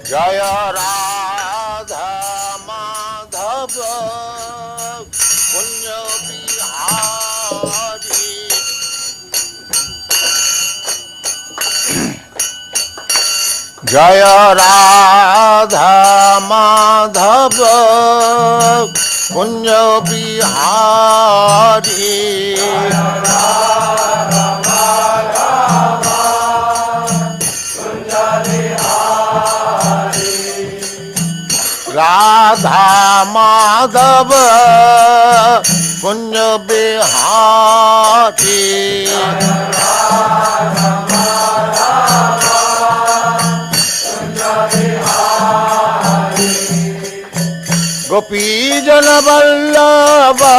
Jaya Radha Madhava Punya Bihari Jaya Radha Madhava Punya Bihari Radha Madhava Kunj Bihari Gopi Jana Vallabha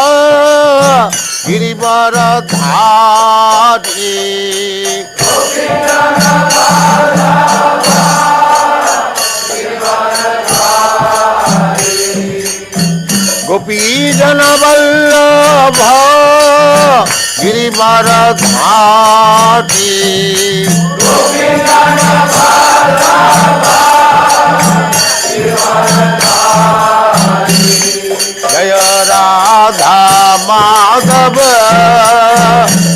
Girivaradhari Gopi Jana Vallabha Gopi Jana Vallabha Girivaradhari Gopi Jana Vallabha Girivaradhari Jaya Radha Madhava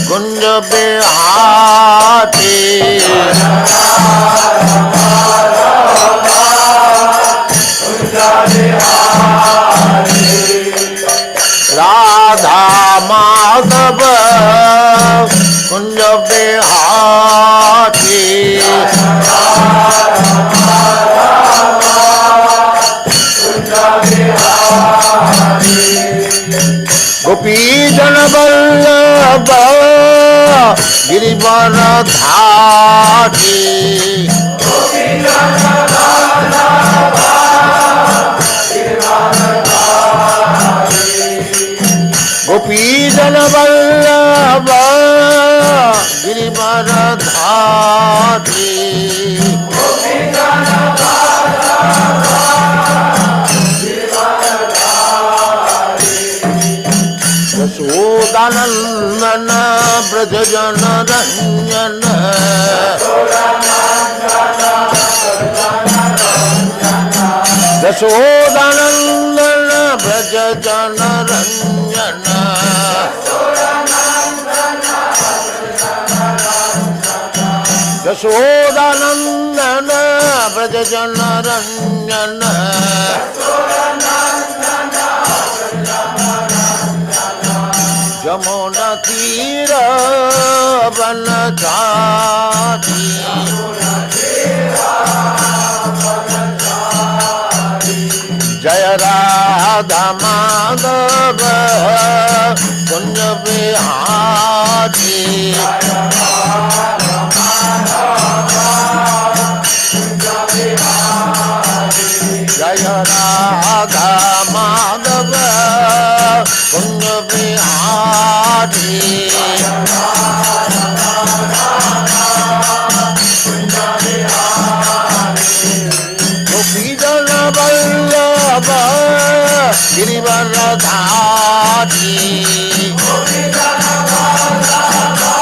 Kunj Bihari Radha Madhava Kunj Bihari Gopi Jana Vallabha Girivaradhari Gopi Jana Vallabha Gopi Jana Vallabha Girivaradhari Gopi Jana Vallabha Girivaradhari Yashodanandana Braja Jana Ranjana Yashodanandana Braja Jana Ranjana Yashodanandana Braja Jana Ranjana Jamuna Tira Vanachari Jaya Radha Madhava Kunj Bihari Jaya Radha Madhava Kunj Bihari Gopi Jana Vallabha Girivaradhari Gopi Jana Vallabha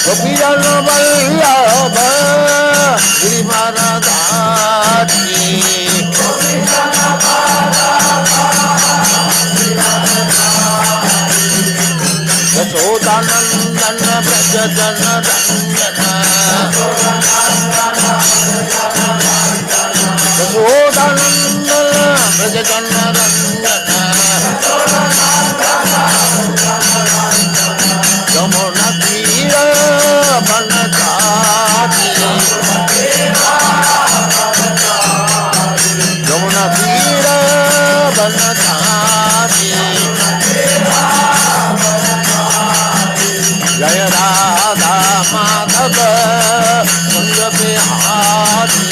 Gopi Jana Vallabha Girivaradhari Gopi Jana Vallabha Yashodanandana Braja Jana Ranjana Yashodanandana Braja Jana Ranjana Jamuna Tira Vanachari Jamuna Tira Vanachari Jaya Radha Madhava Kunj Bihari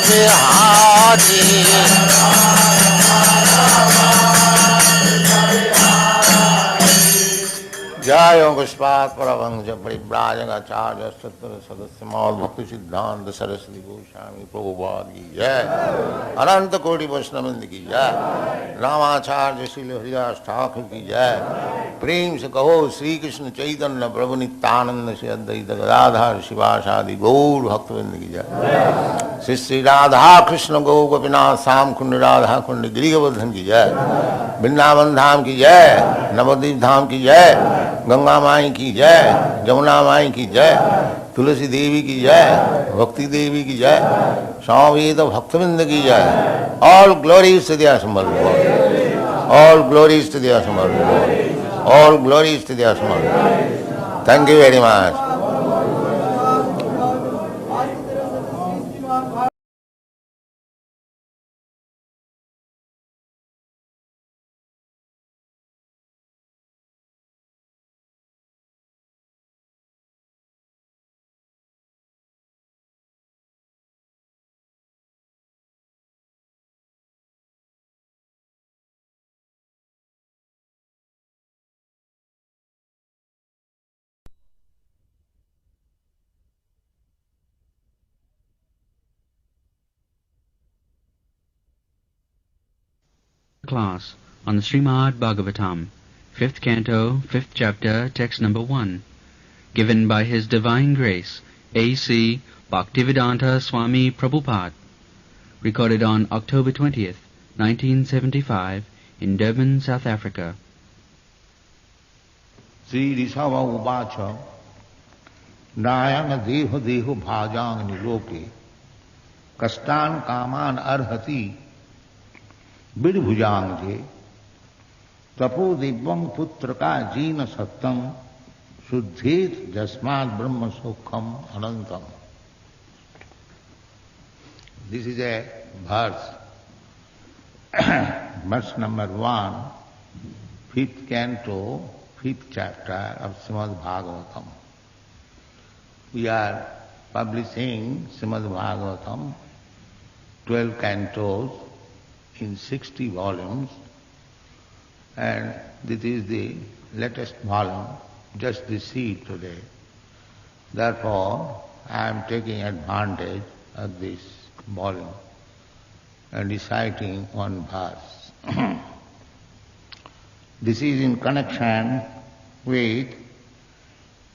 Bihari. Jai Pushpat Paravangja Paribrajagacharya Sattva Sadasya Bhakti Siddhanta Saraswati Goswami Prabhupada ki Jai, Ananta Koti Vaishnavanda ki Jai, Ramacharya Srila Haridas Thakur ki Jai, Prem se kaho Sri Krishna Chaitanya Prabhu Nityananda Shri Advaita Gadadhar Shivasadi Gaur Bhaktivinoda ki Jai, Shri Radha Krishna Gaur Gopinath Sam Kundi Radha Kundi Girivardhan ki Jai, Vrindavan Dham ki Jai, Navadvip Dham ki Jai, Ganga माई की जय, जमुना माई की जय, तुलसी देवी की जय, भक्ति देवी की जय, स्वामीत भक्तविंद की जय. All glories to the Assembled Lord. All glories to the Assembled Lord. All glories to the Assembled Lord. Thank you very much. Class on the Srimad Bhagavatam, 5th Canto, 5th Chapter, Text number 1, given by His Divine Grace, A.C. Bhaktivedanta Swami Prabhupada, recorded on October 20th, 1975, in Durban, South Africa. Sri Rishabha Uvacha Nayang Deho Deho Bhajang Niloke Kastan Kaman Arhati Bidbhujang Tapo Divyam Putraka Jina Sattam Shuddhet Jasmad Brahma Sukham Anantam. This is a verse, verse number 1, 5th canto, 5th chapter of Srimad Bhagavatam. We are publishing Srimad Bhagavatam, 12 cantos in 60 volumes, and this is the latest volume just received today. Therefore, I am taking advantage of this volume and reciting one verse. This is in connection with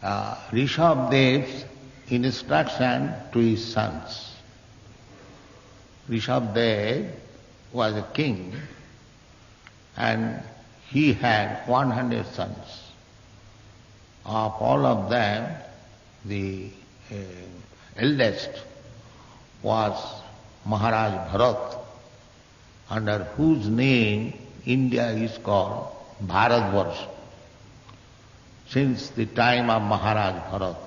Rishabhadev's instruction to his sons. Rishabhadev was a king and he had 100 sons. Of all of them, the eldest was Maharaj Bharat, under whose name India is called Bharatvarsh since the time of Maharaj Bharat.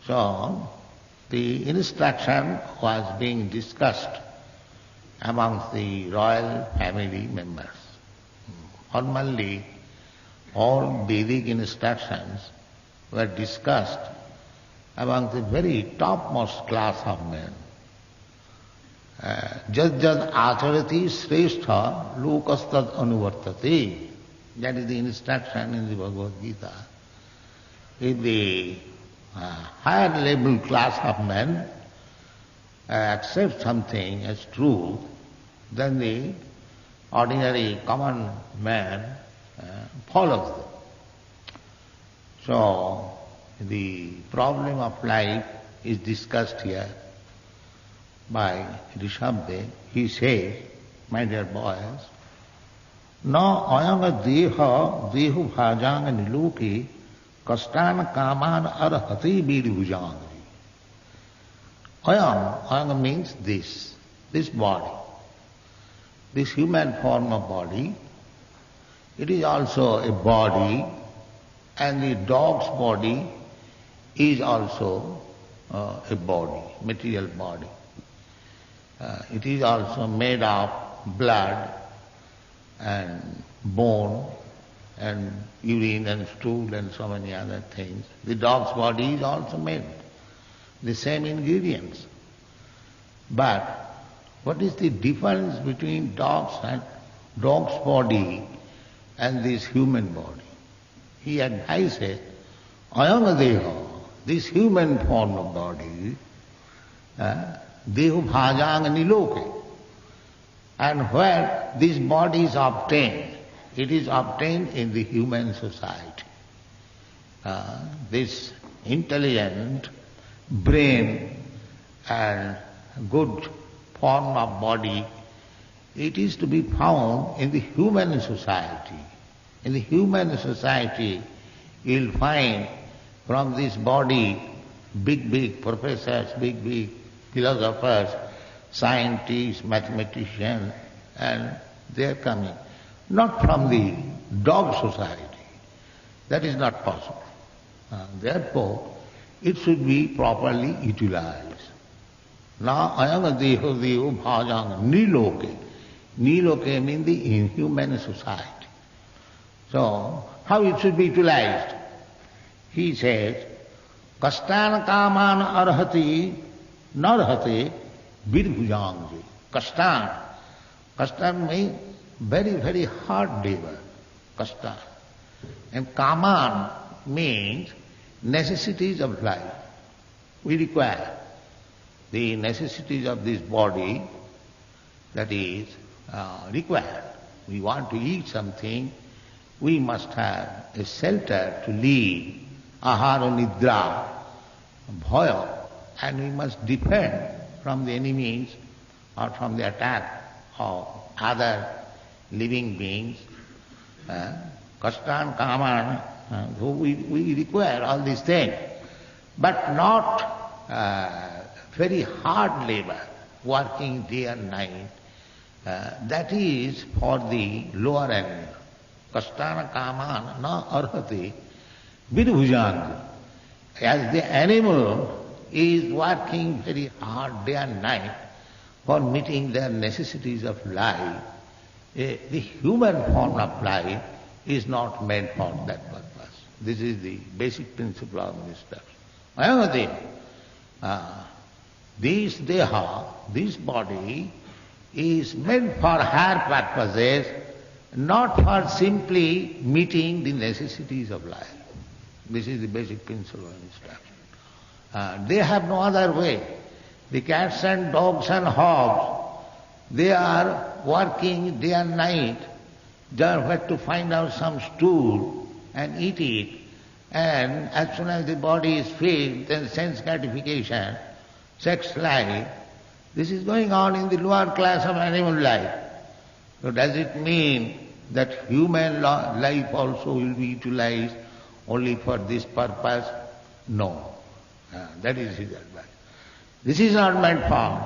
So, the instruction was being discussed amongst the royal family members. Normally, all Vedic instructions were discussed among the very topmost class of men. Jad Austerity Srestha Lokastad Anuvartate. That is the instruction in the Bhagavad Gita. If the higher level class of men accept something as truth, then the ordinary common man follows them. So, the problem of life is discussed here by Rishabhadev. He says, my dear boys, na ayanga deha dehu bhajang niloke kastan kaman arhati bidbhujang. Ayam means this body. This human form of body, it is also a body, and the dog's body is also a body, material body. It is also made of blood and bone and urine and stool and so many other things. The dog's body is also made, the same ingredients. But what is the difference between dog's body and this human body? He advises, ayam deha, this human form of body, dehu bhajang niloke. And where this body is obtained, it is obtained in the human society. This intelligent brain and good form of body, it is to be found in the human society. In the human society, you will find from this body big professors, big philosophers, scientists, mathematicians, and they are coming. Not from the dog society. That is not possible. Therefore, it should be properly utilized. Now, ayam deho bhajang niloke. Niloke means the inhuman society. So, how it should be utilized? He says, kastan kaman arhati narhate virbhujangji. Kastan means very hard labor. Kastan. And kaman means necessities of life. We require the necessities of this body, that is required. We want to eat something, we must have a shelter to live, ahara nidra, bhaya, and we must defend from the enemies or from the attack of other living beings. Kastan, kaman, so we require all these things, but not very hard labor, working day and night. That is for the lower animal. Kastana kaman na arhati vidbhujang. As the animal is working very hard day and night for meeting their necessities of life, the human form of life is not meant for that purpose. This is the basic principle of this stuff. This deha, this body, is meant for higher purposes, not for simply meeting the necessities of life. This is the basic principle of instruction. They have no other way. The cats and dogs and hogs, they are working day and night just to find out some stool and eat it. And as soon as the body is filled, then sense gratification, sex life, this is going on in the lower class of animal life. So does it mean that human life also will be utilized only for this purpose? No. That is his advice. This is not meant for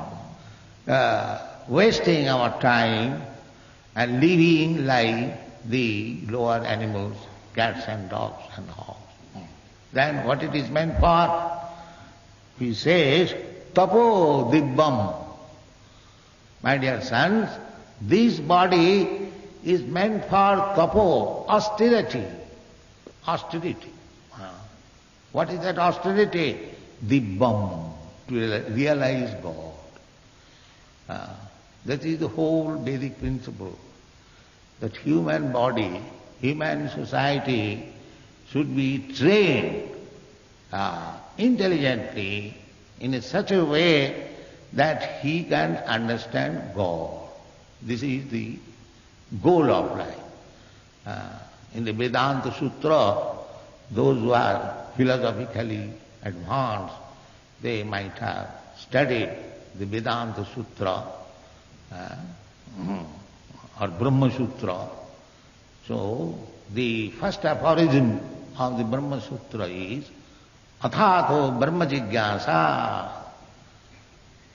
wasting our time and living like the lower animals, cats and dogs and hogs. Then what it is meant for? He says, tapo dibbam. My dear sons, this body is meant for tapo, austerity. Austerity. What is that austerity? Dibbam, to realize God. That is the whole Vedic principle. That human body, human society should be trained intelligently in such a way that he can understand God. This is the goal of life. In the Vedanta Sutra, those who are philosophically advanced, they might have studied the Vedanta Sutra or Brahma Sutra. So, the first aphorism of the Brahma Sutra is Athato Brahma Jigyasa.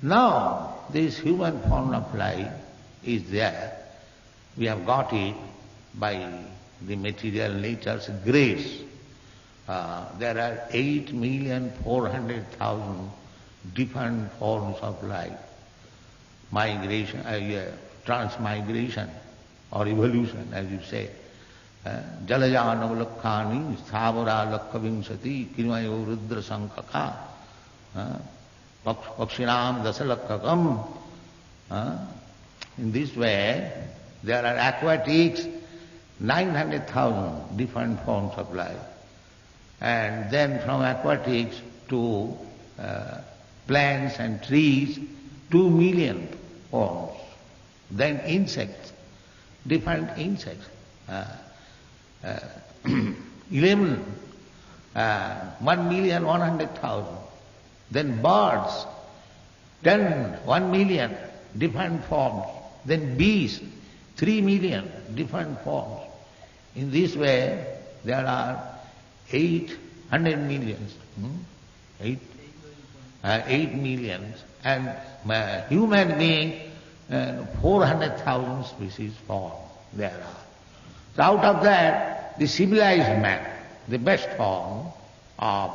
Now, this human form of life is there. We have got it by the material nature's grace. There are 8,400,000 different forms of life. Migration, transmigration or evolution, as you say. Jalajanavalakkhani sthavara lakkhavinsati kirmayo rudra sankaka. Pakshinam Dasalakakam. In this way, there are aquatics, 900,000 different forms of life. And then from aquatics to plants and trees, 2 million forms. Then insects, different insects. 1,100,000. Then birds, 1 million different forms. Then bees, 3 million different forms. In this way, there are 800 millions. 8 millions. And human being, 400,000 species form there are. So out of that, the civilized man, the best form of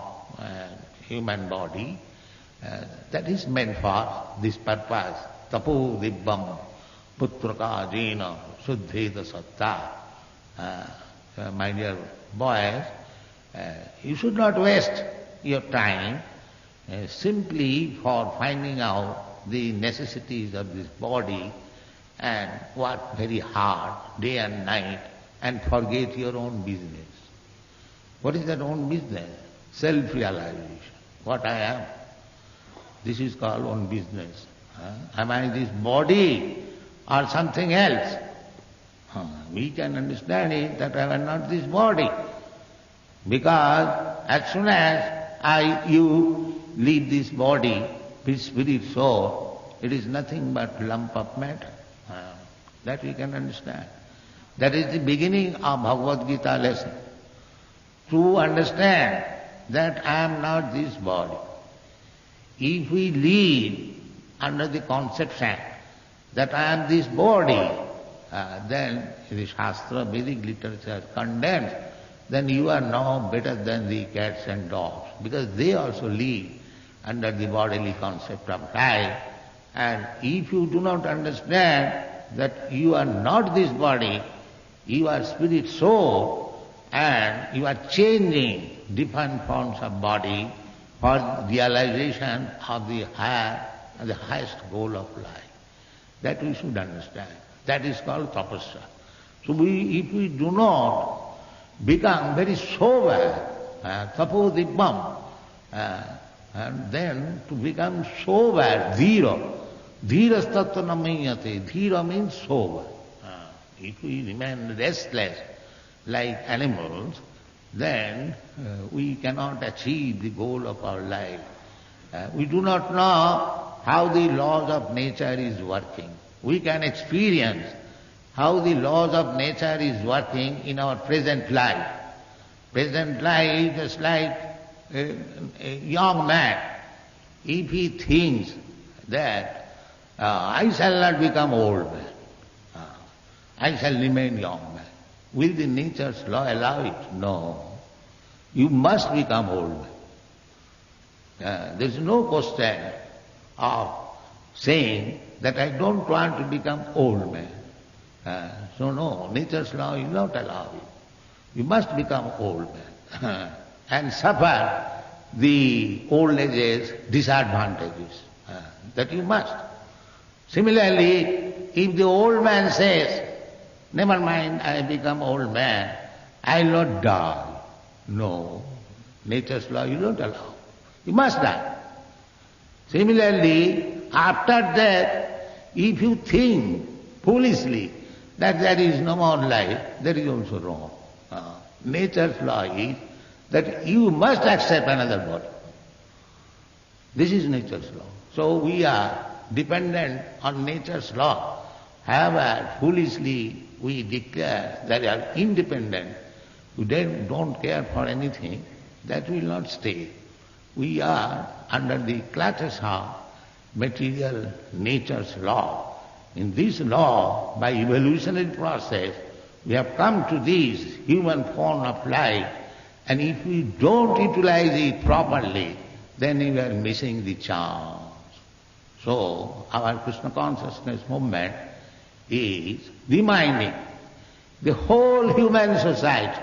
human body, that is meant for this purpose. Tapo dibbam putraka jena suddheda satta. My dear boys, you should not waste your time simply for finding out the necessities of this body and work very hard day and night and forget your own business. What is that own business? Self-realization. What I am. This is called own business. Am I this body or something else? We can understand it that I am not this body. Because as soon as you leave this body, this spirit soul, it is nothing but lump of matter. That we can understand. That is the beginning of Bhagavad Gita lesson. To understand that I am not this body. If we live under the conception that I am this body, then the Shastra, Vedic literature condemns, then you are no better than the cats and dogs, because they also live under the bodily concept of life. And if you do not understand that you are not this body, you are spirit soul, and you are changing different forms of body for realization of the higher and the highest goal of life. That we should understand. That is called tapasya. So if we do not become very sober, tapo dibbam, and then to become sober, dhira. Dhira tattva namayate. Dhira means sober. If we remain restless like animals, then we cannot achieve the goal of our life. We do not know how the laws of nature is working. We can experience how the laws of nature is working in our present life. Present life is like a young man. If he thinks that I shall not become old man, I shall remain young man, will the nature's law allow it? No. You must become old man. There is no question of saying that I don't want to become old man. So no, nature's law will not allow it. You must become old man and suffer the old age's disadvantages. That you must. Similarly, if the old man says, never mind, I become old man, I will not die. No, nature's law will not allow. You must die. Similarly, after that, if you think foolishly that there is no more life, that is also wrong. Nature's law is that you must accept another body. This is nature's law. So we are dependent on nature's law. However, foolishly we declare that we are independent, we don't care for anything, that will not stay. We are under the clutches of material nature's law. In this law, by evolutionary process, we have come to this human form of life, and if we don't utilize it properly, then we are missing the chance. So, our Krishna consciousness movement is reminding the whole human society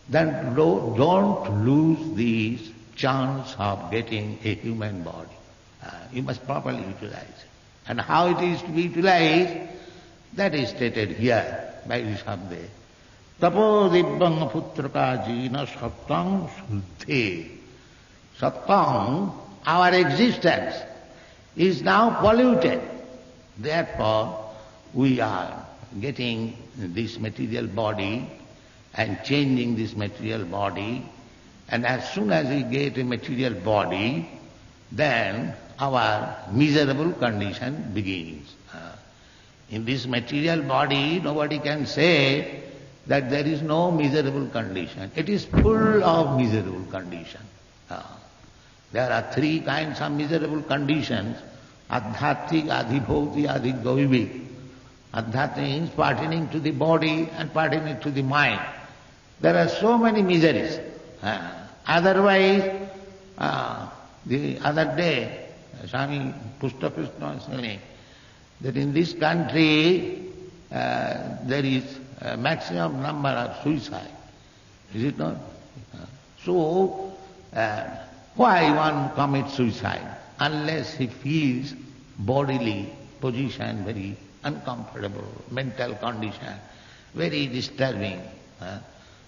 that don't lose this chance of getting a human body. You must properly utilize it. And how it is to be utilized, that is stated here by Rishabde. Tapo dibbang putraka jina sattang suddhe. Sattang, our existence, is now polluted. Therefore, we are getting this material body and changing this material body. And as soon as we get a material body, then our miserable condition begins. In this material body, nobody can say that there is no miserable condition. It is full of miserable condition. There are three kinds of miserable conditions: adhyatmic, adhibhauti, adhidoivik. Adhyatmic means pertaining to the body and pertaining to the mind. There are so many miseries. Otherwise, the other day, Swami Pushtakrishna was saying that in this country there is a maximum number of suicide. Is it not? So, why one commits suicide? Unless he feels bodily position very uncomfortable, mental condition very disturbing.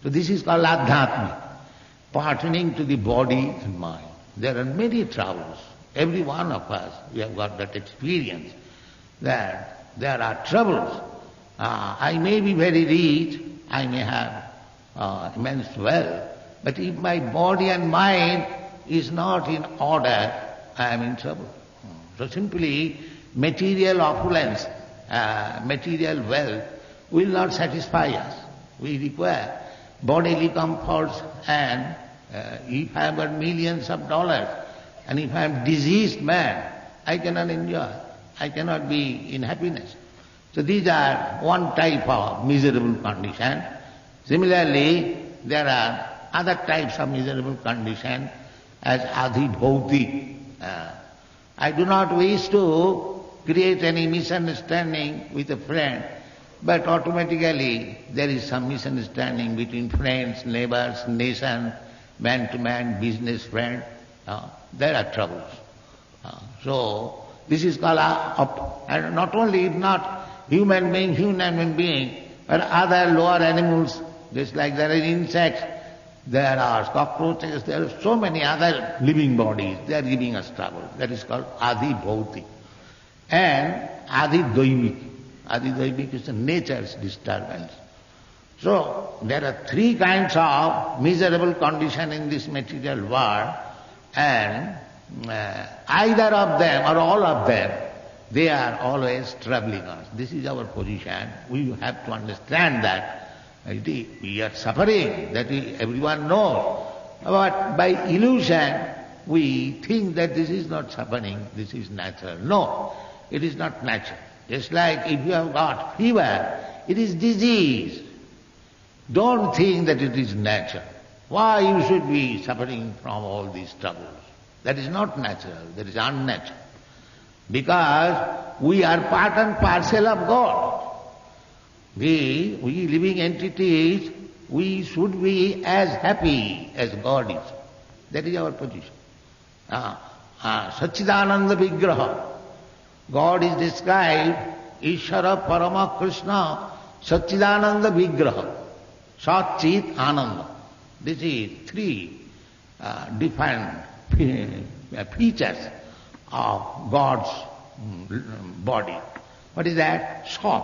So this is called adhyatmic, pertaining to the body and mind. There are many troubles. Every one of us, we have got that experience that there are troubles. I may be very rich, I may have immense wealth, but if my body and mind is not in order, I am in trouble. So simply material opulence, material wealth will not satisfy us. We require bodily comforts, and if I have got millions of dollars and if I am diseased man, I cannot enjoy. I cannot be in happiness. So these are one type of miserable condition. Similarly, there are other types of miserable condition as adhibhauti. I do not wish to create any misunderstanding with a friend, but automatically there is some misunderstanding between friends, neighbors, nation, man-to-man, business friend. There are troubles. So this is called, and not only not human being, but other lower animals, just like there are insects, there are cockroaches, there are so many other living bodies, they are giving us trouble. That is called adhibhauti. And adhidoivik. Adhidoivik is the nature's disturbance. So there are three kinds of miserable condition in this material world, and either of them or all of them, they are always troubling us. This is our position. We have to understand that we are suffering, that everyone knows. But by illusion, we think that this is not suffering, this is natural. No, it is not natural. Just like if you have got fever, it is disease. Don't think that it is natural. Why you should be suffering from all these troubles? That is not natural, that is unnatural. Because we are part and parcel of God. We living entities, we should be as happy as God is. That is our position. Satchidananda Vigraha. God is described, Ishvara Parama Krishna, Satchidananda Vigraha. Sat Chit Ananda. This is three defined features of God's body. What is that? Sat.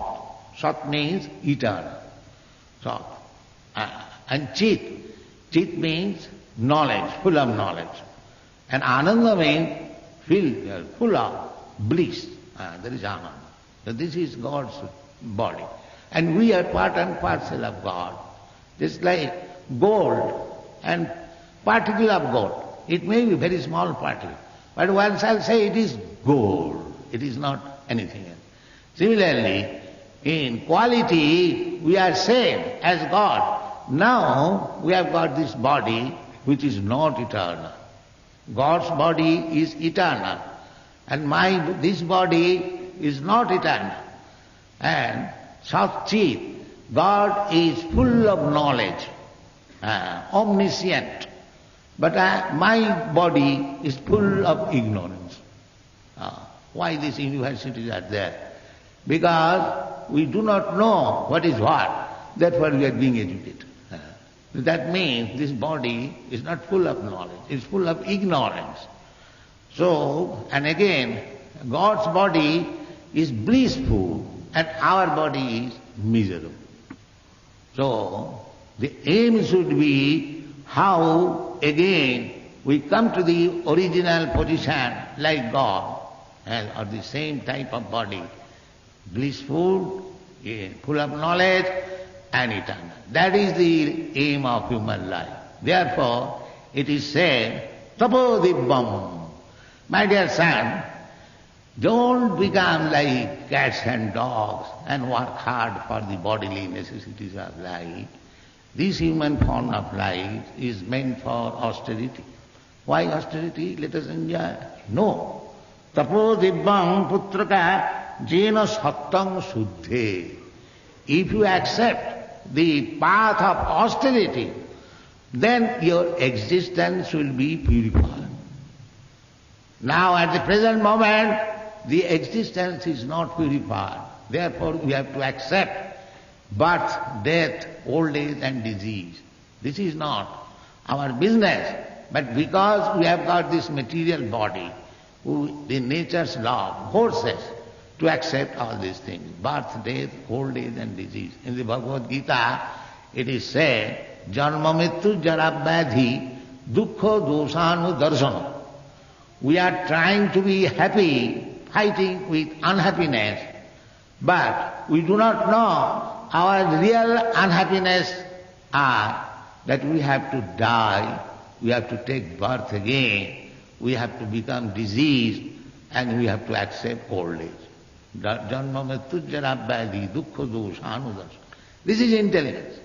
Sat means eternal. Sat. And Chit. Chit means knowledge, full of knowledge. And Ananda means full of bliss. There is Ananda. So this is God's body. And we are part and parcel of God. Just like gold and particle of gold. It may be very small particle, but one shall say it is gold. It is not anything else. Similarly, in quality we are same as God. Now we have got this body which is not eternal. God's body is eternal, and this body is not eternal. And Sat-Chit, God is full of knowledge, omniscient. But my body is full of ignorance. Why these universities are there? Because we do not know what is what. Therefore we are being educated. That means this body is not full of knowledge, it's full of ignorance. So, and again, God's body is blissful and our body is miserable. So, the aim should be how again we come to the original position like God, or the same type of body, blissful, full of knowledge and eternal. That is the aim of human life. Therefore, it is said, Tapodibbam. My dear son, don't become like cats and dogs and work hard for the bodily necessities of life. This human form of life is meant for austerity. Why austerity? Let us enjoy. No. Tapodibbam putraka jena sattam suddhe. If you accept the path of austerity, then your existence will be purified. Now at the present moment, the existence is not purified. Therefore we have to accept birth, death, old age and disease. This is not our business. But because we have got this material body, the nature's law forces us to accept all these things. Birth, death, old age and disease. In the Bhagavad Gita, it is said, Janma Mrityu Jara Vyadhi Dukkha Dosanu Darsana. We are trying to be happy, fighting with unhappiness, but we do not know our real unhappiness are that we have to die, we have to take birth again, we have to become diseased, and we have to accept old age. Janma Mrityu Jara Vyadhi Dukkha Dosanu Darsana. This is intelligence.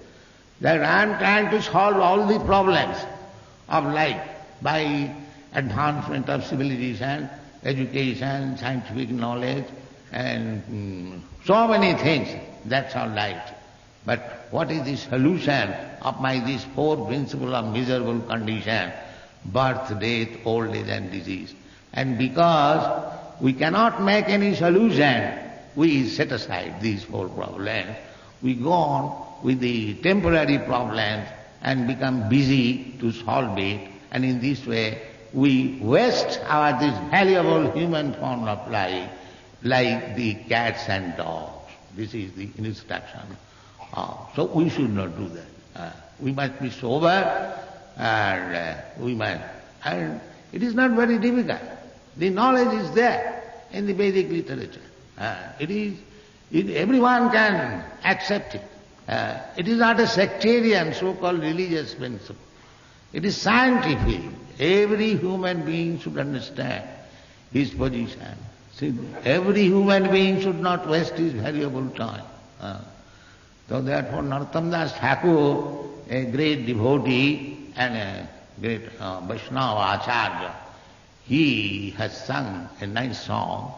That I am trying to solve all the problems of life by advancement of civilization, education, scientific knowledge, and so many things. That's all right. But what is the solution of these four principles of miserable condition? Birth, death, old age and disease. And because we cannot make any solution, we set aside these four problems. We go on with the temporary problems and become busy to solve it, and in this way we waste our this valuable human form of life like the cats and dogs. This is the instruction. So we should not do that. We must be sober, and and it is not very difficult. The knowledge is there in the Vedic literature. Everyone can accept it. It is not a sectarian, so-called religious principle. It is scientific. Every human being should understand his position. See, every human being should not waste his valuable time. So therefore Narottam Das Thakur, a great devotee and a great Vaishnava Acharya, he has sung a nice song,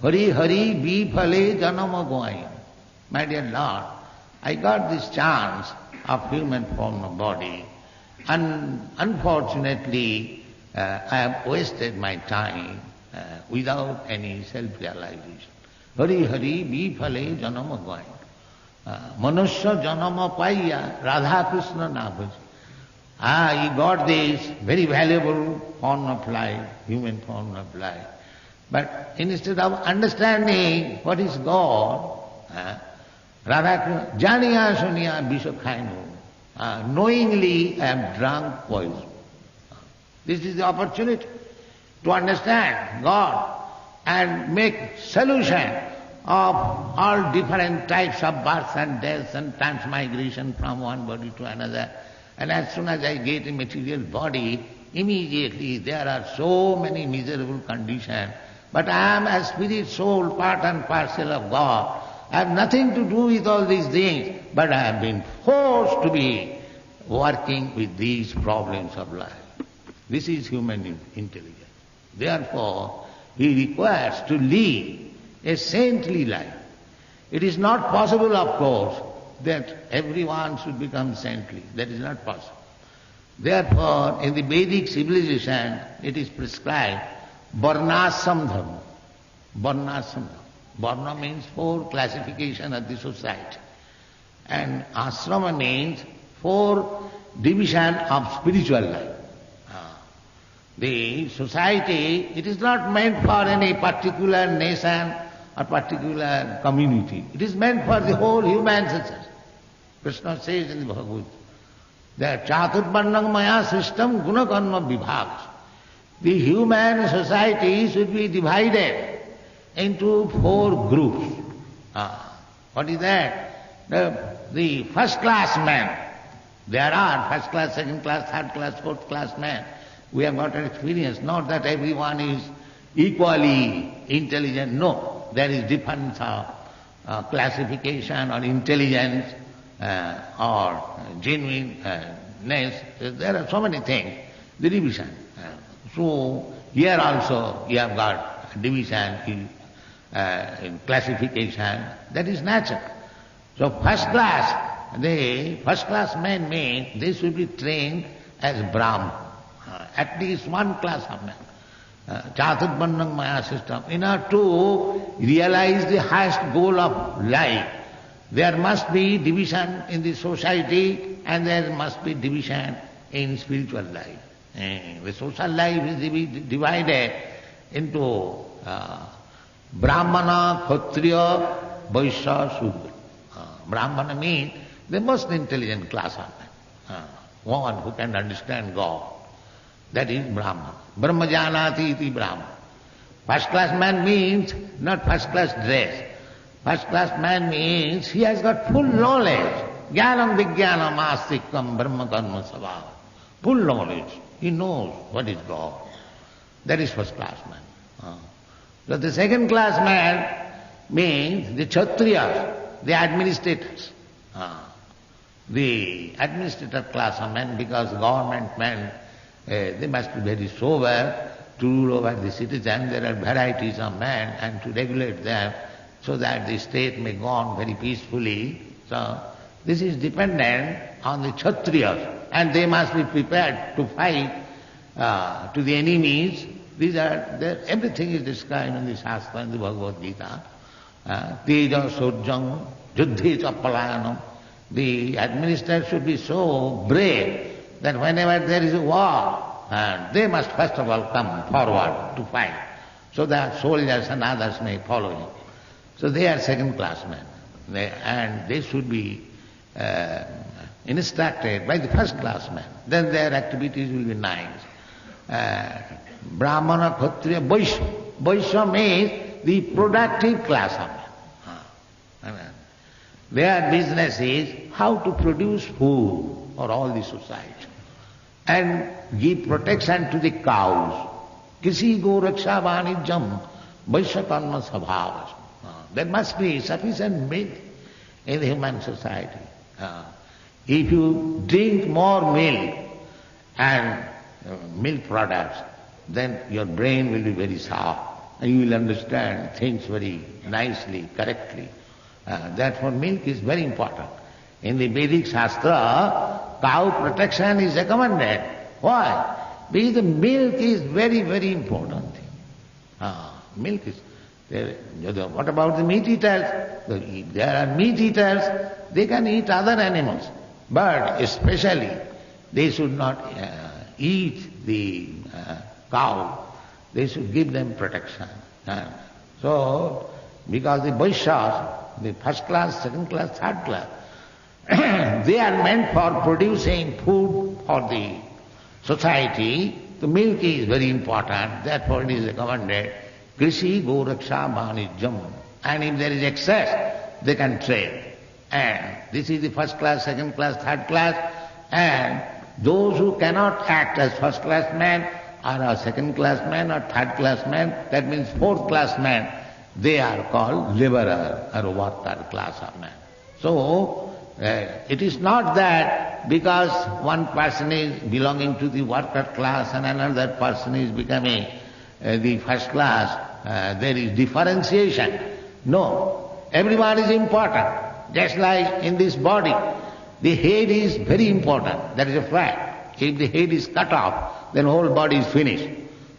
Hari Hari Bifale Janama Goain. My dear Lord, I got this chance of human form of body, and unfortunately I have wasted my time without any self-realization. Hari Hari Bifale Janama Goain. Manusya Janama Paiya Radha Krishna Nabhaji. He got this very valuable form of life, human form of life. But instead of understanding what is God, Radha Janiya Suniya Bisha knowingly I have drunk poison. This is the opportunity to understand God and make solution of all different types of births and deaths and transmigration from one body to another. And as soon as I get a material body, immediately there are so many miserable conditions. But I am a spirit soul, part and parcel of God. I have nothing to do with all these things, but I have been forced to be working with these problems of life. This is human intelligence. Therefore, he requires to live a saintly life. It is not possible, of course, that everyone should become saintly. That is not possible. Therefore, in the Vedic civilization, it is prescribed Varnashrama dharma. Varnashrama. Varna means 4 classification of the society. And ashrama means 4 division of spiritual life. The society, it is not meant for any particular nation or particular community. It is meant for the whole human society. Krishna says in the Bhagavad Gita that Chaturvarnam maya system gunakarma vibhagas. The human society should be divided into 4 groups. What is that? The first class man. There are first class, second class, third class, fourth class men. We have got an experience. Not that everyone is equally intelligent. No, there is difference of classification or intelligence or genuineness. There are so many things. The division. So here also you have got division in classification. That is natural. So first class, the first class men mean they should be trained as Brahman. At least 1 class of men. Chaturvarnam maya system. In order to realize the highest goal of life, there must be division in the society and there must be division in spiritual life. The social life is divided into Brahmana, Kshatriya, Vaishya, Shudra. Brahmana means the most intelligent class of men. One who can understand God. That is Brahman. Brahma janati iti Brahman. First class man means not first class dress. First class man means he has got full knowledge. Jnanam vijnanam astikam brahma karma sabhava. Full knowledge. He knows what is God. That is first class man. So the second class man means the Kshatriyas, the administrators. The administrator class of men, because government men, they must be very sober to rule over the citizen. There are varieties of men and to regulate them so that the state may go on very peacefully. So this is dependent on the Kshatriyas and they must be prepared to fight to the enemies. Everything is described in the Shastra, in the Bhagavad Gita. Teja surjam juddhi cha palayanam. The administrator should be so brave that whenever there is a war, they must first of all come forward to fight, so that soldiers and others may follow him. So they are second class men, and they should be instructed by the first class men. Then their activities will be nice. Brahmana, Kshatriya, Vaishya. Vaishya means the productive class of men. Their business is how to produce food for all the society and give protection to the cows. Kisi go raksha vanijam vaishya karma sabhavas. There must be sufficient milk in the human society. If you drink more milk and milk products, then your brain will be very sharp and you will understand things very nicely, correctly. Therefore milk is very important. In the Vedic Shastra, cow protection is recommended. Why? Because the milk is very, very important thing. Milk is there. What about the meat eaters? If there are meat eaters, they can eat other animals. But especially, they should not eat the cow. They should give them protection. So, because the Vaishyas, the first class, second class, third class, they are meant for producing food for the society. The milk is very important, therefore it is recommended. Krishi Goraksha Vanijam. And if there is excess, they can trade. And this is the first class, second class, third class. And those who cannot act as first class men or a second class man or third class man, that means fourth class man, they are called laborer or worker class of men. So, it is not that because one person is belonging to the worker class and another person is becoming the first class, there is differentiation. No, everyone is important. Just like in this body, the head is very important, that is a fact. If the head is cut off, then whole body is finished.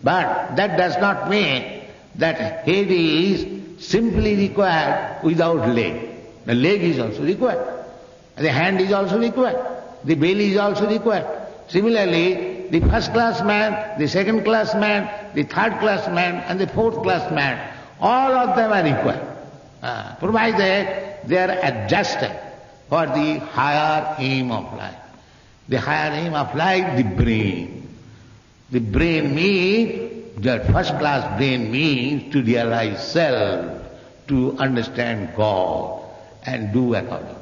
But that does not mean that head is simply required without leg. The leg is also required. The hand is also required. The belly is also required. Similarly, the first class man, the second class man, the third class man and the fourth class man, all of them are required, provided they are adjusted for the higher aim of life. The higher aim of life, the brain. The brain means, the first class brain means to realize self, to understand God and do accordingly.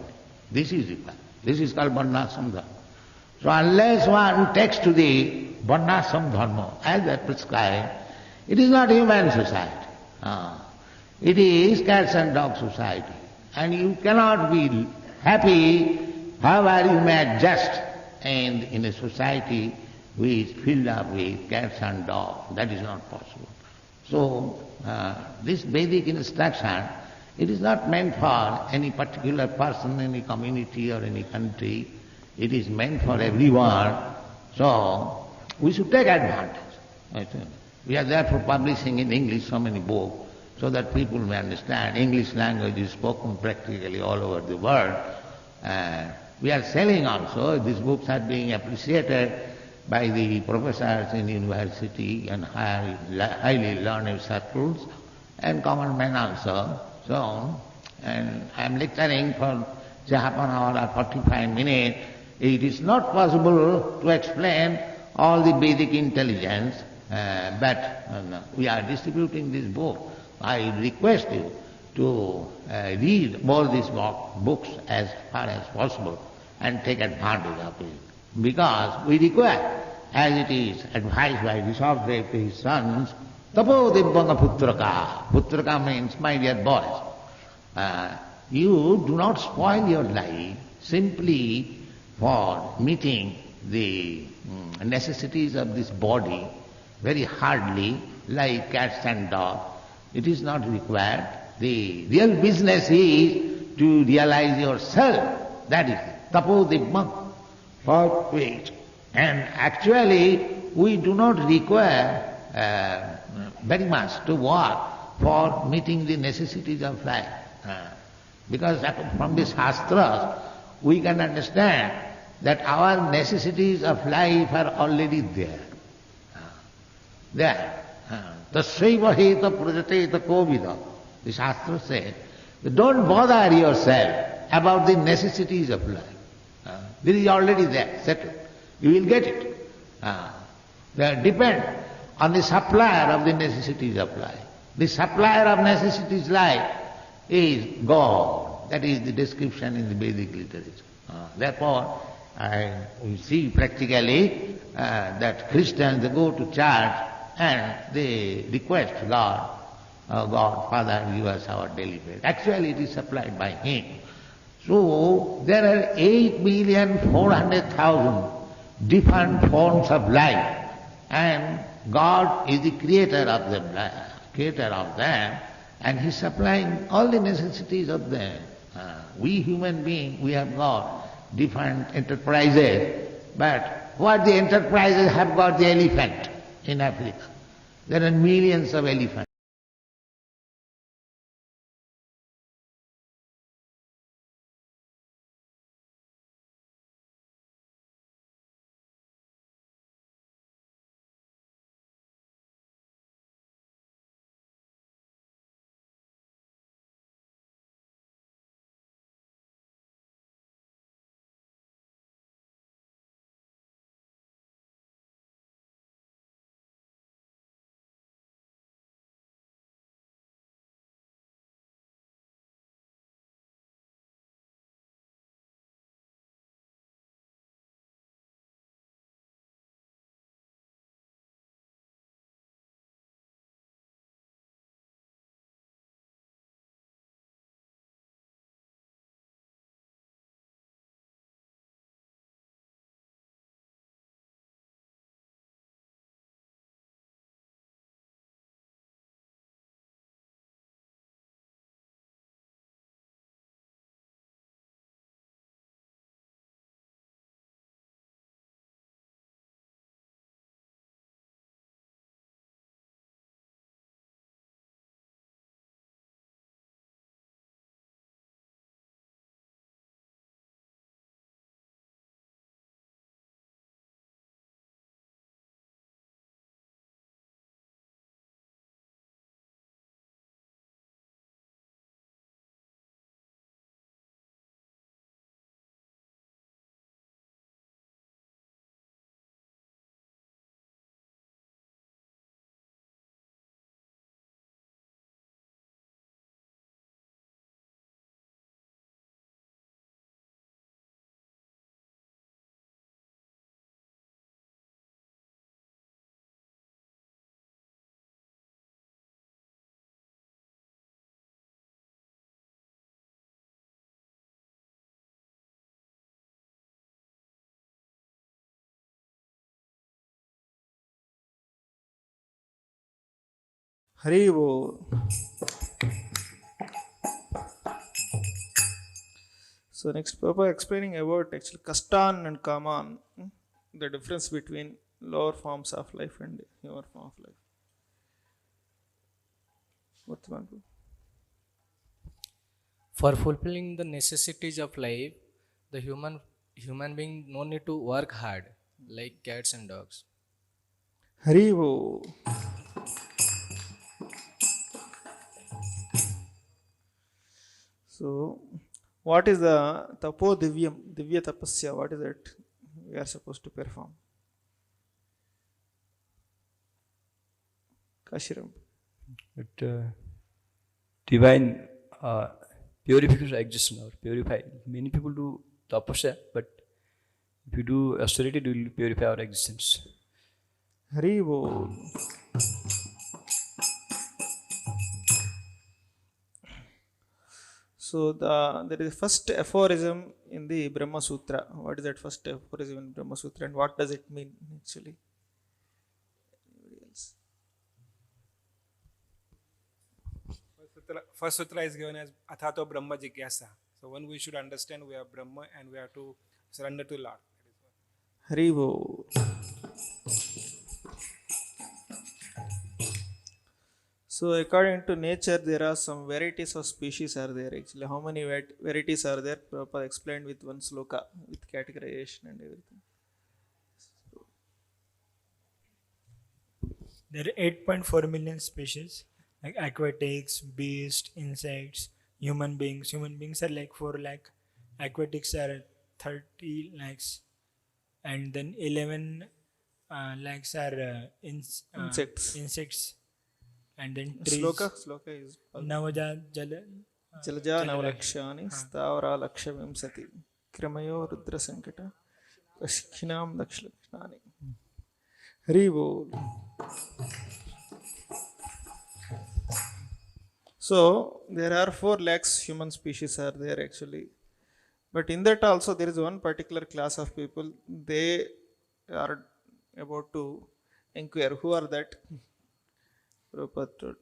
This is required. This is called Varnashrama Dharma. So unless one takes to the Varnashrama Dharma as they prescribed, it is not human society. It is cats and dog society. And you cannot be happy however you may adjust in a society which is filled up with cats and dogs. That is not possible. So this Vedic instruction, it is not meant for any particular person, any community or any country. It is meant for everyone. So we should take advantage. We are therefore publishing in English so many books so that people may understand. English language is spoken practically all over the world. We are selling also. These books are being appreciated by the professors in university and highly learned circles and common men also. So, and I am lecturing for say half an hour or 45 minutes. It is not possible to explain all the Vedic intelligence, but we are distributing this book. I request you to read all these books as far as possible and take advantage of it. Because we require, as it is advised by Rishabhdev to his sons, Tapo Dibbanga Putraka. Putraka means my dear boys. You do not spoil your life simply for meeting the necessities of this body very hardly like cats and dogs. It is not required. The real business is to realize yourself. That is it. Tapo Dibbanga. For which. And actually we do not require very much to work for meeting the necessities of life. Because from the Shastras we can understand that our necessities of life are already there. There. Tasaiva heta prajateta kovida. The Shastra says, don't bother yourself about the necessities of life. This is already there, settled. You will get it. They depend on the supplier of the necessities of life. The supplier of necessities life is God. That is the description in the Vedic literature. Therefore, we see practically that Christians, they go to church and they request God, God, Father, give us our daily bread. Actually it is supplied by Him. So there are 8,400,000 different forms of life, and God is the creator of them, and He is supplying all the necessities of them. We human beings, we have got different enterprises, but what the enterprises have got the elephant in Africa. There are millions of elephants. Hari Bol. So next Prabhupada explaining about actually Kastan and Kaman, the difference between lower forms of life and human form of life. What's one? For fulfilling the necessities of life, the human being no need to work hard like cats and dogs. Hari Bol. So, what is the Tapo Divyam, Divya Tapasya? What is it we are supposed to perform? Kashiram. Divine purification exists now. Purify. Many people do tapasya, but if you do austerity, it will purify our existence. Hari Bol. So there is first aphorism in the Brahma Sutra. What is that first aphorism in Brahma Sutra and what does it mean actually? Anybody else? First sutra is given as Athato Brahma Jigyasa. So when we should understand we are Brahma and we have to surrender to Lord. Hari Bol. So according to nature, there are some varieties of species are there actually. How many varieties are there? Prabhupada explained with one sloka, with categorization and everything. There are 8.4 million species, like aquatics, beasts, insects, human beings. Human beings are like 4 lakh, aquatics are 30 lakhs, and then 11 lakhs are insects. And then trees. Sloka is Navaja Jalaja Navalakshani Stavara Lakshavimsati Kramayo Rudra Sankata Pashinam Lakshlakshani. Hari Bol. So there are 4 lakhs human species are there actually. But in that also there is one particular class of people, they are about to inquire who are that. Prabhupada told.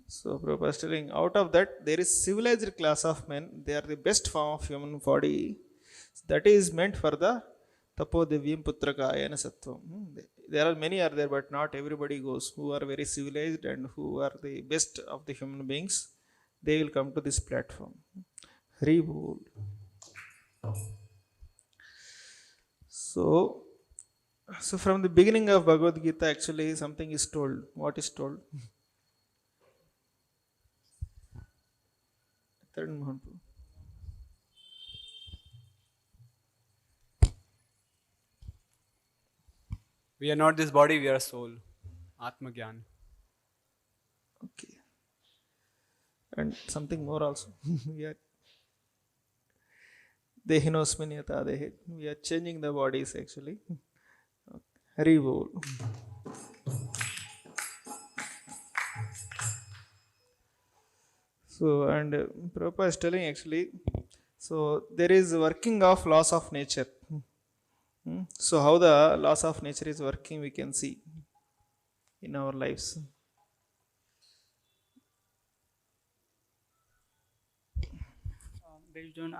So Prabhupada is telling out of that there is civilized class of men, they are the best form of human body. That is meant for the Tapo Divyam Putraka Ayana Sattvam. There are many are there, but not everybody goes. Who are very civilized and who are the best of the human beings, they will come to this platform. Hari Bol. So from the beginning of Bhagavad Gita, actually something is told. What is told? Third Mahaprabhu. We are not this body, we are soul. Atma Gyan. Okay. And something more also. We are Dehinosminyata Dehe. We are changing the bodies actually. Hari Bol. So, and Prabhupada is telling actually, so there is working of laws of nature. So how the laws of nature is working we can see in our lives. Based on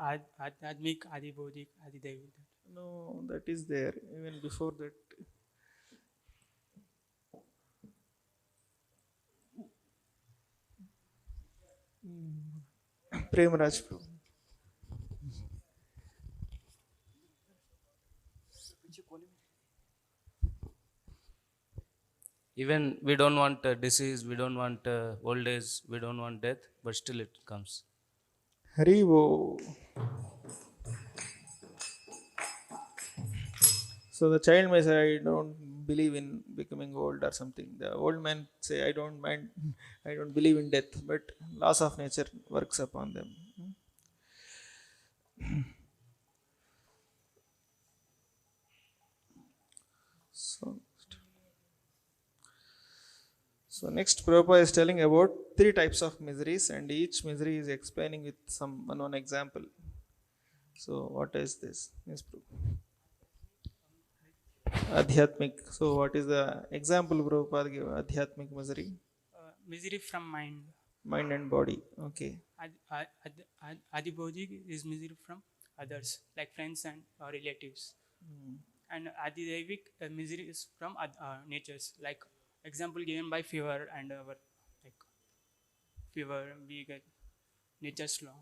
Admik, Adi Bodhik, Adi Devi. No, that is there even before that. Premaraj Prabhu. Even we don't want disease, we don't want old age, we don't want death, but still it comes. Hari Bol. So the child may say, I don't believe in becoming old or something. The old man say, I don't mind, I don't believe in death, but laws of nature works upon them. So next Prabhupada is telling about 3 types of miseries and each misery is explaining with one example. So what is this? Yes, Prabhu. Adhyatmik. So what is the example Prabhupada gave? Adhyatmik misery. Misery from mind. Mind and body. Okay. Adibodhik is misery from others, like friends and relatives. And Adidevik misery is from natures, like example given by fever and our like fever we get nature's law.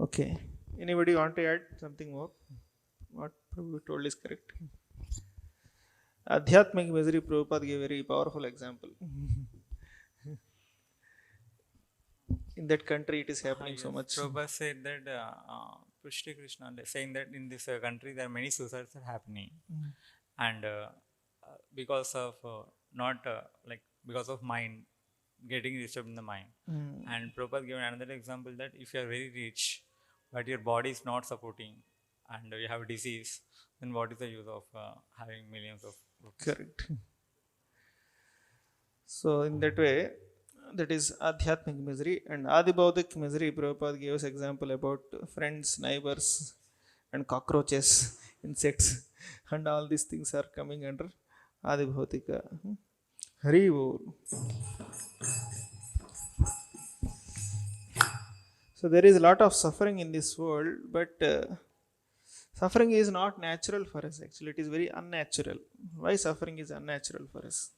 Okay. Anybody want to add something more? What Prabhu told is correct. Adhyatmic misery, Prabhupada gave a very powerful example. In that country, it is happening so much. Prabhupada said that Hare Krishna saying that in this country there are many suicides are happening, and because of not like because of mind getting disturbed in the mind. And Prabhupada gave another example that if you are very rich, but your body is not supporting, and you have a disease, then what is the use of having millions of rupees? Correct. So in that way, that is Adhyatmic misery. And Adibaudic misery, Prabhupada gave us example about friends, neighbors and cockroaches, insects, and all these things are coming under Adibhautika. Hari Bol. So there is a lot of suffering in this world, but suffering is not natural for us. Actually, it is very unnatural. Why suffering is unnatural for us?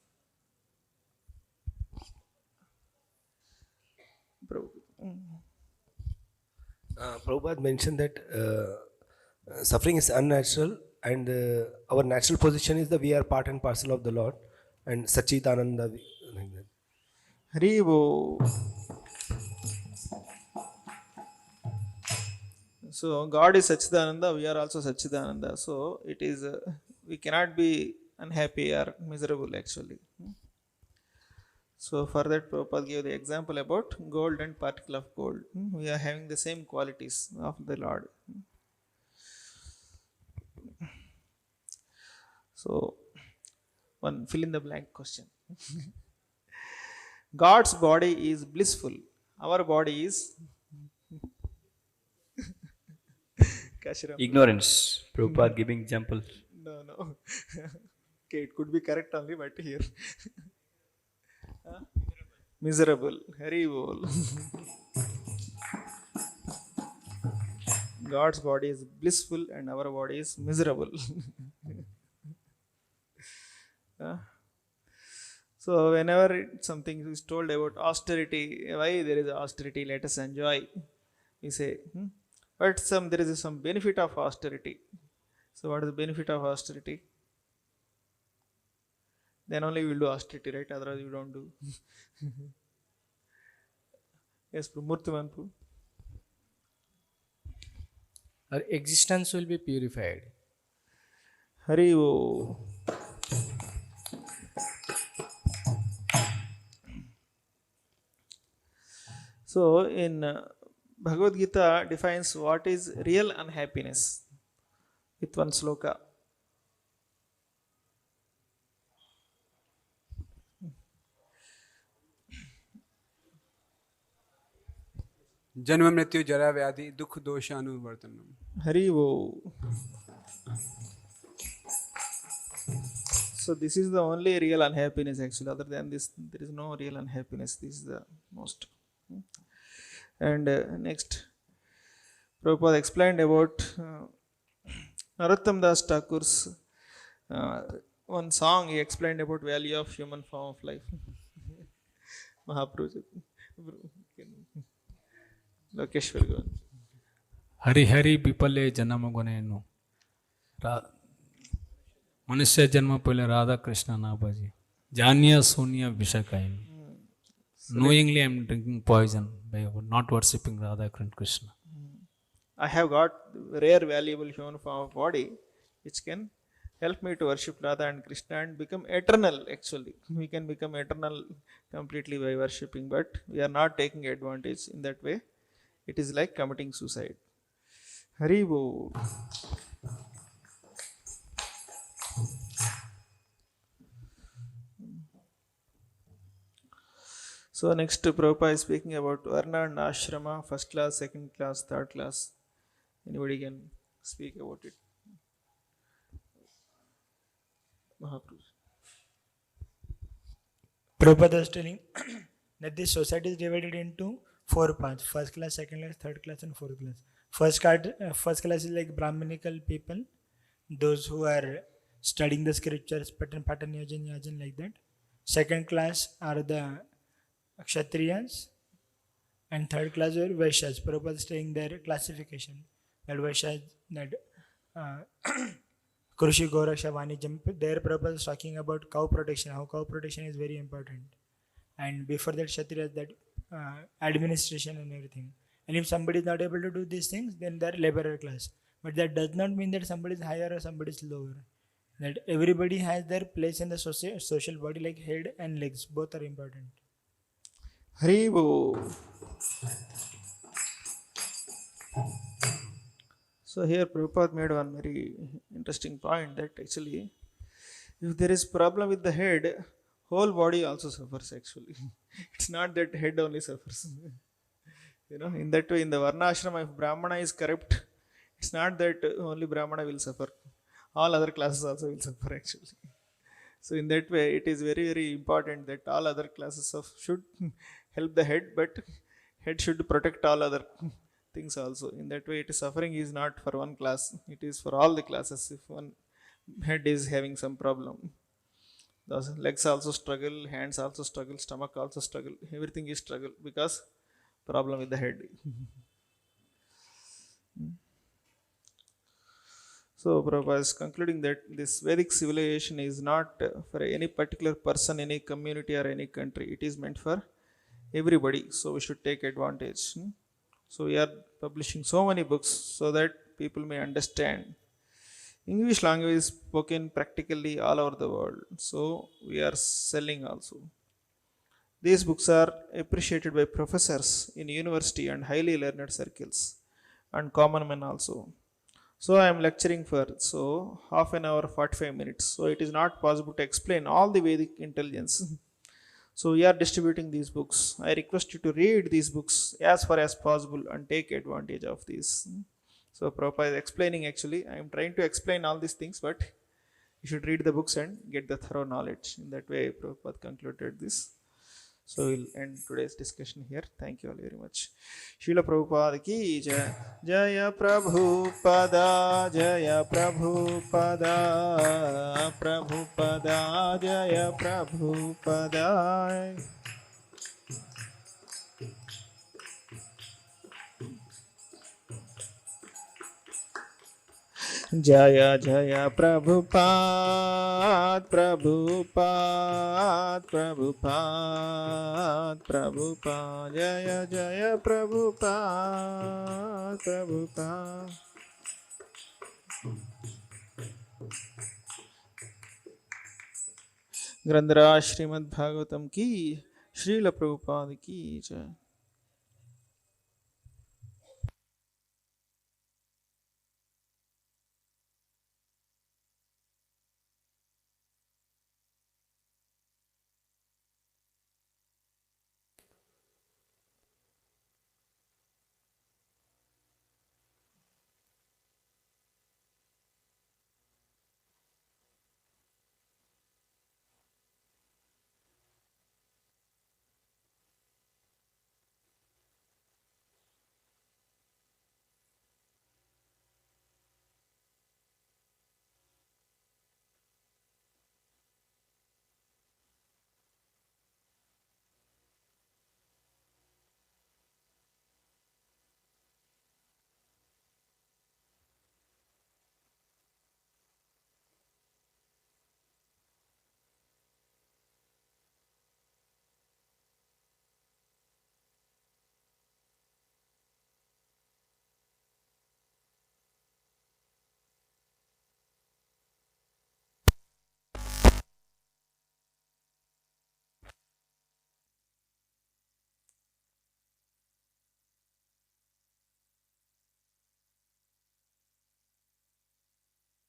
Prabhupada mentioned that suffering is unnatural, and our natural position is that we are part and parcel of the Lord, and Sachidananda. Like that. Hari Bo. So God is Sachidananda, we are also Sachidananda. So it is we cannot be unhappy or miserable actually. So for that, Prabhupada gave the example about gold and particle of gold. We are having the same qualities of the Lord. So one fill in the blank question. God's body is blissful. Our body is ignorance. Prabhupada giving example. No. Okay, it could be correct only, but here. Miserable. Hari Bol. God's body is blissful and our body is miserable. So whenever something is told about austerity, why there is austerity, let us enjoy. We say, but there is some benefit of austerity. So what is the benefit of austerity? Then only we will do austerity, right? Otherwise we don't do. Yes, Murtimanpu. Our existence will be purified. Hari Bo. So in Bhagavad Gita defines what is real unhappiness with one sloka. जन्म मृत्यु जरा व्याधि दुख दोष अनुवर्तनम. Hari Bo. So this is the only real unhappiness actually. Other than this, there is no real unhappiness. This is the most. And next, Prabhupada explained about Narottam Das Thakur's one song. He explained about value of human form of life. Mahaprabhu. Lokeshwar. Hari Hari विपले जन्म गुनेनु मनुष्य जन्म पहले राधा कृष्ण ना बजी जानिया सुनिया विषय Kine. Knowingly I am drinking poison by not worshipping Radha and Krishna. I have got rare valuable human form of body which can help me to worship Radha and Krishna and become eternal actually. We can become eternal completely by worshipping, but we are not taking advantage in that way. It is like committing suicide. Hari Bo. So next Prabhupada is speaking about Varna and Ashrama, first class, second class, third class. Anybody can speak about it. Mahaprabhu. Prabhupada was telling that this society is divided into 4 parts: first class, second class, third class, and fourth class. First class is like Brahminical people, those who are studying the scriptures, pattern, yajan, like that. Second class are the Kshatriyas, and third class are Vaishyas. Prabhupada is saying their classification. That Vaishyas, that Krushi, Goraksha, Vanijam, there Prabhupada is talking about cow protection, how cow protection is very important. And before that, Kshatriyas, that administration and everything. And if somebody is not able to do these things, then they're laborer class. But that does not mean that somebody is higher or somebody is lower. That everybody has their place in the social body, like head and legs, both are important. Haribo. So here Prabhupada made one very interesting point, that actually if there is problem with the head, whole body also suffers actually. It's not that head only suffers. In that way, in the Varnashrama, if Brahmana is corrupt, it's not that only Brahmana will suffer. All other classes also will suffer actually. So in that way, it is very, very important that all other classes should help the head, but head should protect all other things also. In that way, suffering is not for one class, it is for all the classes. If one head is having some problem, those legs also struggle, hands also struggle, stomach also struggle, everything is struggle because problem with the head. So Prabhupada is concluding that this Vedic civilization is not for any particular person, any community or any country. It is meant for everybody. So we should take advantage. So we are publishing so many books so that people may understand. English language is spoken practically all over the world. So we are selling also. These books are appreciated by professors in university and highly learned circles and common men also. So I am lecturing for half an hour, 45 minutes. So it is not possible to explain all the Vedic intelligence. So we are distributing these books. I request you to read these books as far as possible and take advantage of these. So Prabhupada is explaining actually. I am trying to explain all these things, but you should read the books and get the thorough knowledge. In that way, Prabhupada concluded this. So we'll end today's discussion here. Thank you all very much. Srila Prabhupada ki jai. Jaya Prabhupada, Jaya Prabhupada, Prabhupada, Jaya Prabhupada. Jaya Jaya Prabhupada, Prabhupada, Prabhupada, Prabhupada, Jaya Jaya Prabhupada, Prabhupada. ग्रंथराज श्रीमद् भागवतम की, श्रील प्रभुपाद की जय।